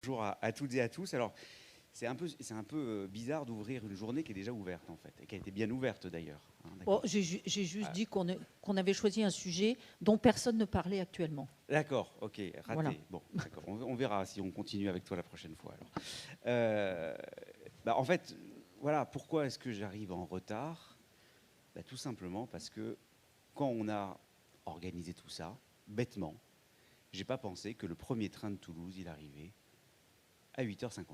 Bonjour à toutes et à tous. Alors, c'est un peu bizarre d'ouvrir une journée qui est déjà ouverte, en fait, et qui a été bien ouverte d'ailleurs. Hein, Oh, d'accord. j'ai juste Ah, dit qu'on avait choisi un sujet dont personne ne parlait actuellement. d'accord, ok, Voilà. raté. Bon, d'accord, on verra si on continue avec toi la prochaine fois. Alors, Euh, en fait, voilà, pourquoi est-ce que j'arrive en retard? Tout simplement parce que quand on a organisé tout ça, bêtement, j'ai pas pensé que le premier train de Toulouse, il arrivait à 8h52.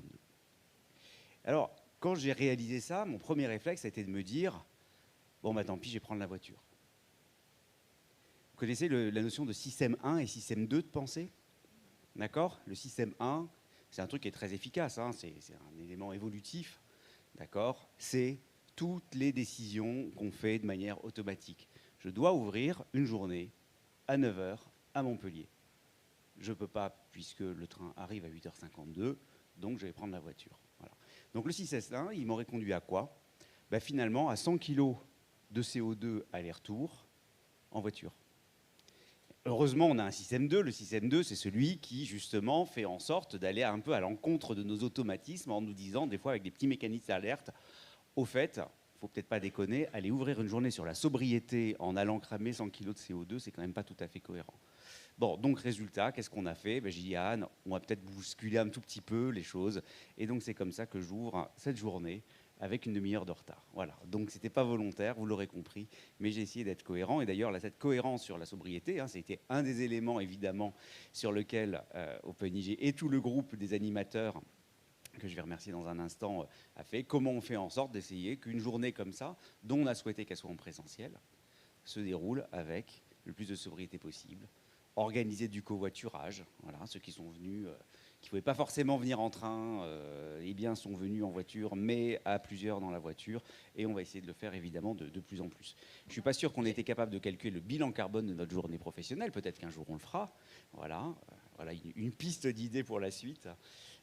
Alors, quand j'ai réalisé ça, mon premier réflexe a été de me dire, bon, tant pis, je vais prendre la voiture. Vous connaissez la notion de système 1 et système 2 de pensée? D'accord? Le système 1, c'est un truc qui est très efficace, hein, c'est un élément évolutif. D'accord? C'est toutes les décisions qu'on fait de manière automatique. Je dois ouvrir une journée à 9 heures à Montpellier. Je ne peux pas, puisque le train arrive à 8h52, donc je vais prendre la voiture. Voilà. Donc le 6S1, il m'aurait conduit à quoi? Finalement, à 100 kg de CO2 aller-retour en voiture. Heureusement, on a un système 2. Le système 2, c'est celui qui, justement, fait en sorte d'aller un peu à l'encontre de nos automatismes en nous disant, des fois avec des petits mécanismes d'alerte, au fait, faut peut-être pas déconner, aller ouvrir une journée sur la sobriété en allant cramer 100 kg de CO2, c'est quand même pas tout à fait cohérent. Bon, donc résultat, qu'est-ce qu'on a fait? J'ai dit à Anne, on va peut-être bousculer un tout petit peu les choses. Et donc c'est comme ça que j'ouvre cette journée avec une demi-heure de retard. Voilà, donc c'était pas volontaire, vous l'aurez compris, mais j'ai essayé d'être cohérent. Et d'ailleurs, cette cohérence sur la sobriété, hein, c'était un des éléments évidemment sur lequel OpenIG et tout le groupe des animateurs que je vais remercier dans un instant, a fait. Comment on fait en sorte d'essayer qu'une journée comme ça, dont on a souhaité qu'elle soit en présentiel, se déroule avec le plus de sobriété possible, organiser du covoiturage. Voilà, ceux qui sont venus, qui ne pouvaient pas forcément venir en train, eh bien, sont venus en voiture, mais à plusieurs dans la voiture. Et on va essayer de le faire évidemment de plus en plus. Je ne suis pas sûr qu'on ait été capable de calculer le bilan carbone de notre journée professionnelle. Peut-être qu'un jour on le fera. Voilà, voilà une piste d'idée pour la suite.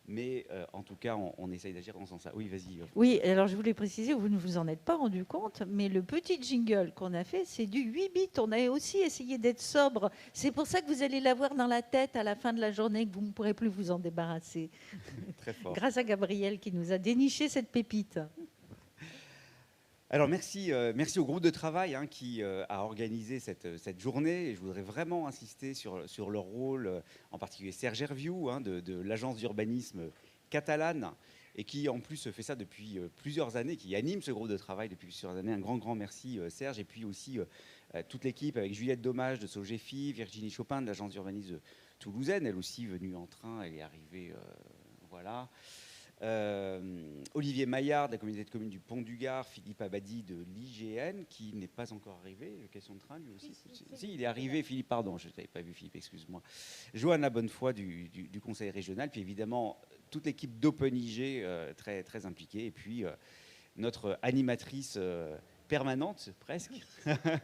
Mais en tout cas, on essaye d'agir dans ce sens-là. Oui, vas-y, François. Oui, alors je voulais préciser, vous ne vous en êtes pas rendu compte, mais le petit jingle qu'on a fait, c'est du 8 bits. On a aussi essayé d'être sobre. C'est pour ça que vous allez l'avoir dans la tête à la fin de la journée, que vous ne pourrez plus vous en débarrasser. Très fort. Grâce à Gabriel qui nous a déniché cette pépite. Alors merci au groupe de travail hein, qui a organisé cette journée. Et je voudrais vraiment insister sur leur rôle, en particulier Serge Herviou hein, de l'agence d'urbanisme catalane et qui en plus fait ça depuis plusieurs années, qui anime ce groupe de travail depuis plusieurs années. Un grand merci Serge et puis aussi toute l'équipe avec Juliette Dommage de Sogefi, Virginie Chopin de l'agence d'urbanisme toulousaine, elle aussi venue en train, elle est arrivée, voilà. Olivier Maillard de la communauté de communes du Pont du Gard, Philippe Abadi de l'IGN qui n'est pas encore arrivé. Question de train lui aussi. Si, il est arrivé, Philippe, pardon, je n'avais pas vu Philippe, excuse-moi. Joanne Bonnefoy du conseil régional, puis évidemment toute l'équipe d'OpenIG très, très impliquée, et puis notre animatrice permanente, presque,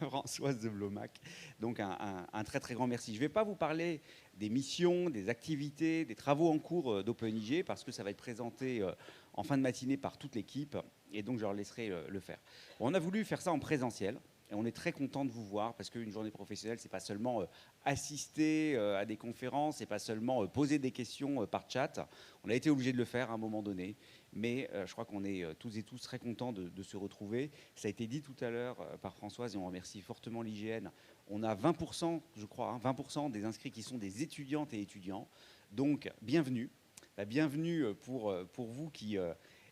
Françoise de Blomac. Donc un très très grand merci. Je ne vais pas vous parler des missions, des activités, des travaux en cours d'OpenIG parce que ça va être présenté en fin de matinée par toute l'équipe et donc je leur laisserai le faire. Bon, on a voulu faire ça en présentiel. Et on est très content de vous voir parce qu'une journée professionnelle, c'est pas seulement assister à des conférences, c'est pas seulement poser des questions par chat. On a été obligé de le faire à un moment donné, mais je crois qu'on est tous et tous très contents de se retrouver. Ça a été dit tout à l'heure par Françoise et on remercie fortement l'IGN. On a 20%, je crois, hein, 20% des inscrits qui sont des étudiantes et étudiants. Donc, bienvenue. Bienvenue pour vous qui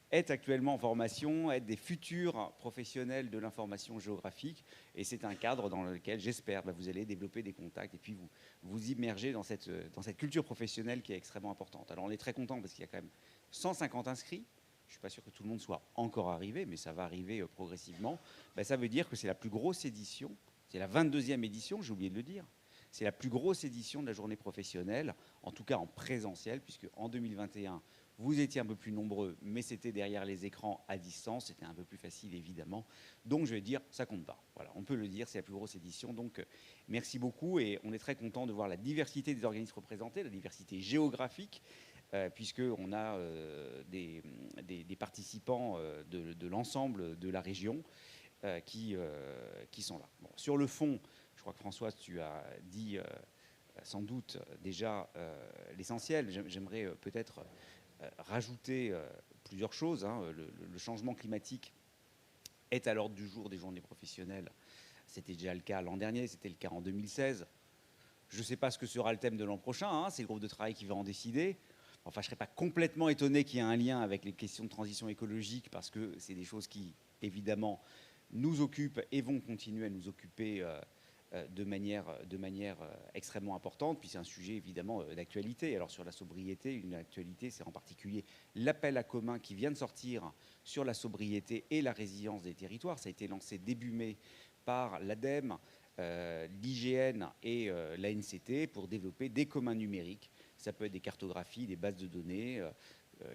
êtes actuellement en formation, êtes des futurs professionnels de l'information géographique. Et c'est un cadre dans lequel, j'espère, vous allez développer des contacts et puis vous immerger dans cette culture professionnelle qui est extrêmement importante. Alors, on est très content parce qu'il y a quand même 150 inscrits. Je ne suis pas sûr que tout le monde soit encore arrivé, mais ça va arriver progressivement. Ça veut dire que c'est la plus grosse édition, c'est la 22e édition, j'ai oublié de le dire. C'est la plus grosse édition de la journée professionnelle, en tout cas en présentiel, puisque en 2021, vous étiez un peu plus nombreux, mais c'était derrière les écrans à distance, c'était un peu plus facile évidemment. Donc je vais dire, ça compte pas. Voilà, on peut le dire, c'est la plus grosse édition. Donc merci beaucoup et on est très content de voir la diversité des organismes représentés, la diversité géographique, puisqu'on a des participants de l'ensemble de la région qui sont là. Bon, sur le fond, je crois que Françoise, tu as dit sans doute déjà l'essentiel. J'aimerais peut-être rajouter plusieurs choses. Le changement climatique est à l'ordre du jour des journées professionnelles. C'était déjà le cas l'an dernier, c'était le cas en 2016. Je ne sais pas ce que sera le thème de l'an prochain, c'est le groupe de travail qui va en décider. Enfin, je ne serais pas complètement étonné qu'il y ait un lien avec les questions de transition écologique, parce que c'est des choses qui, évidemment, nous occupent et vont continuer à nous occuper de manière extrêmement importante. Puis c'est un sujet, évidemment, d'actualité. Alors sur la sobriété, une actualité, c'est en particulier l'appel à commun qui vient de sortir sur la sobriété et la résilience des territoires. Ça a été lancé début mai par l'ADEME, l'IGN et l'ANCT pour développer des communs numériques. Ça peut être des cartographies, des bases de données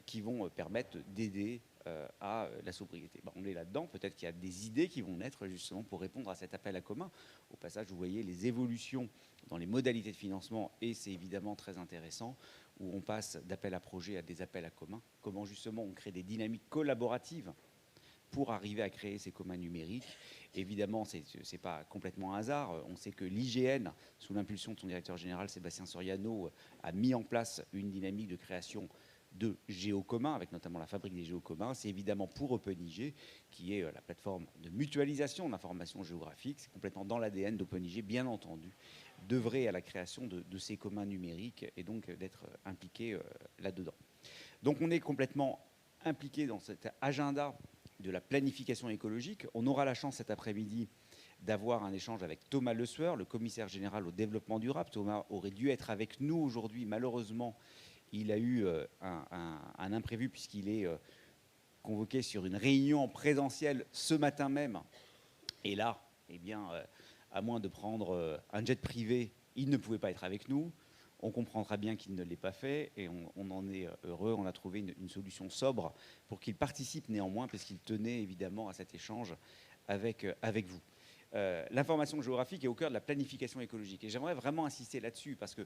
qui vont permettre d'aider à la sobriété. On est là-dedans, peut-être qu'il y a des idées qui vont naître justement pour répondre à cet appel à commun. Au passage, vous voyez les évolutions dans les modalités de financement, et c'est évidemment très intéressant, où on passe d'appel à projet à des appels à commun. Comment justement on crée des dynamiques collaboratives pour arriver à créer ces communs numériques. Évidemment, ce n'est pas complètement un hasard. On sait que l'IGN, sous l'impulsion de son directeur général Sébastien Soriano, a mis en place une dynamique de création de géocommuns, avec notamment la fabrique des géocommuns. C'est évidemment pour OpenIG, qui est la plateforme de mutualisation d'informations géographiques. C'est complètement dans l'ADN d'OpenIG, bien entendu, d'œuvrer à la création de ces communs numériques et donc d'être impliqué là-dedans. Donc on est complètement impliqué dans cet agenda de la planification écologique. On aura la chance cet après-midi d'avoir un échange avec Thomas Le Sueur, le commissaire général au développement durable. Thomas aurait dû être avec nous aujourd'hui. Malheureusement, il a eu un imprévu puisqu'il est convoqué sur une réunion présentielle ce matin même. Et là, eh bien, à moins de prendre un jet privé, il ne pouvait pas être avec nous. On comprendra bien qu'il ne l'ait pas fait et on en est heureux. On a trouvé une solution sobre pour qu'il participe néanmoins, parce qu'il tenait évidemment à cet échange avec vous. L'information géographique est au cœur de la planification écologique. Et j'aimerais vraiment insister là-dessus, parce que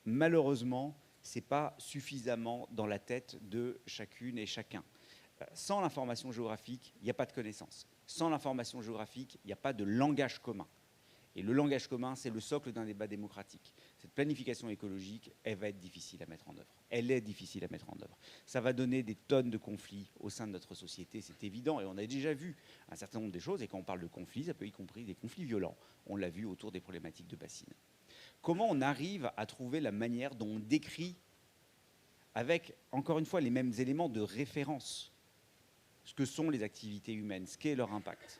malheureusement, ce n'est pas suffisamment dans la tête de chacune et chacun. Sans l'information géographique, il n'y a pas de connaissance. Sans l'information géographique, il n'y a pas de langage commun. Et le langage commun, c'est le socle d'un débat démocratique. Cette planification écologique, elle va être difficile à mettre en œuvre. Elle est difficile à mettre en œuvre. Ça va donner des tonnes de conflits au sein de notre société, c'est évident. Et on a déjà vu un certain nombre de choses. Et quand on parle de conflits, ça peut y compris des conflits violents. On l'a vu autour des problématiques de bassines. Comment on arrive à trouver la manière dont on décrit, avec, encore une fois, les mêmes éléments de référence, ce que sont les activités humaines, ce qu'est leur impact?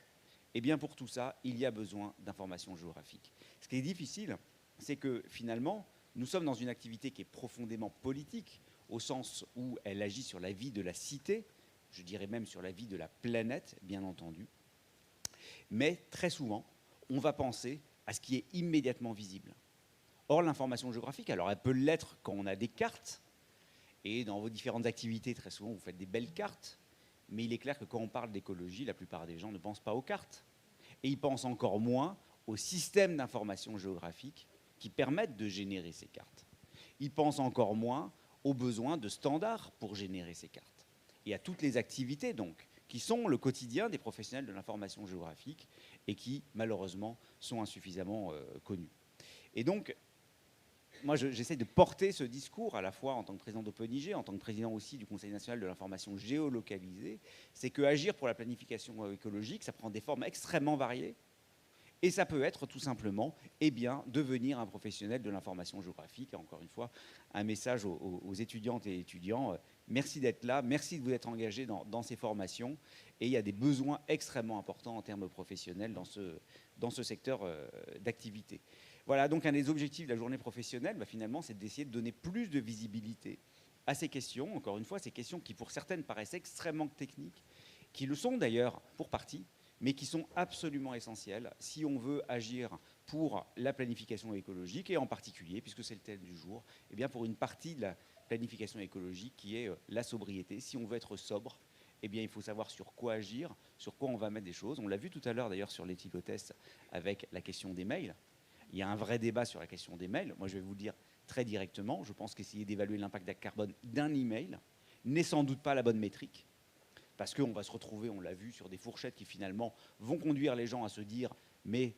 Eh bien, pour tout ça, il y a besoin d'informations géographiques. Ce qui est difficile, c'est que finalement, nous sommes dans une activité qui est profondément politique, au sens où elle agit sur la vie de la cité, je dirais même sur la vie de la planète, bien entendu. Mais très souvent, on va penser à ce qui est immédiatement visible. Or, l'information géographique, alors elle peut l'être quand on a des cartes, et dans vos différentes activités, très souvent, vous faites des belles cartes. Mais il est clair que quand on parle d'écologie, la plupart des gens ne pensent pas aux cartes. Et ils pensent encore moins aux systèmes d'information géographique qui permettent de générer ces cartes. Ils pensent encore moins aux besoins de standards pour générer ces cartes. Et à toutes les activités, donc, qui sont le quotidien des professionnels de l'information géographique et qui, malheureusement, sont insuffisamment connus. Et donc, moi, j'essaie de porter ce discours à la fois en tant que président d'OpenIG, en tant que président aussi du Conseil national de l'information géolocalisée. C'est qu'agir pour la planification écologique, ça prend des formes extrêmement variées. Et ça peut être tout simplement, devenir un professionnel de l'information géographique. Et encore une fois, un message aux étudiantes et étudiants. Merci d'être là, merci de vous être engagés dans ces formations. Et il y a des besoins extrêmement importants en termes professionnels dans ce secteur d'activité. Voilà, donc un des objectifs de la journée professionnelle, finalement, c'est d'essayer de donner plus de visibilité à ces questions. Encore une fois, ces questions qui, pour certaines, paraissent extrêmement techniques, qui le sont d'ailleurs pour partie, mais qui sont absolument essentielles si on veut agir pour la planification écologique, et en particulier, puisque c'est le thème du jour, pour une partie de la planification écologique qui est la sobriété. Si on veut être sobre, il faut savoir sur quoi agir, sur quoi on va mettre des choses. On l'a vu tout à l'heure d'ailleurs sur l'éthicotest avec la question des mails. Il y a un vrai débat sur la question des mails. Moi, je vais vous le dire très directement. Je pense qu'essayer d'évaluer l'impact carbone d'un email n'est sans doute pas la bonne métrique. Parce qu'on va se retrouver, on l'a vu, sur des fourchettes qui finalement vont conduire les gens à se dire « mais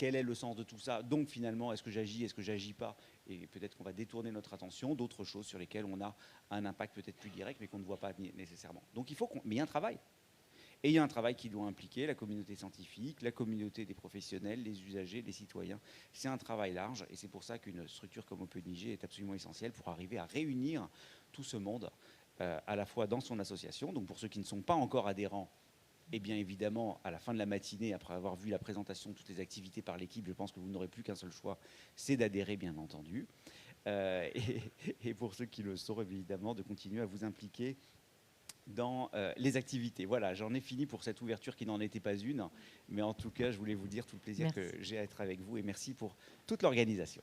quel est le sens de tout ça. Donc finalement, est-ce que j'agis pas? Et peut-être qu'on va détourner notre attention d'autres choses sur lesquelles on a un impact peut-être plus direct, mais qu'on ne voit pas nécessairement. Donc il faut mais il y a un travail. Et il y a un travail qui doit impliquer la communauté scientifique, la communauté des professionnels, les usagers, les citoyens. C'est un travail large et c'est pour ça qu'une structure comme OpenIG est absolument essentielle pour arriver à réunir tout ce monde à la fois dans son association. Donc pour ceux qui ne sont pas encore adhérents, et bien évidemment, à la fin de la matinée, après avoir vu la présentation de toutes les activités par l'équipe, je pense que vous n'aurez plus qu'un seul choix, c'est d'adhérer, bien entendu. Et pour ceux qui le sont, évidemment, de continuer à vous impliquer dans les activités. Voilà, j'en ai fini pour cette ouverture qui n'en était pas une, mais en tout cas, je voulais vous dire tout le plaisir que j'ai à être avec vous et merci pour toute l'organisation.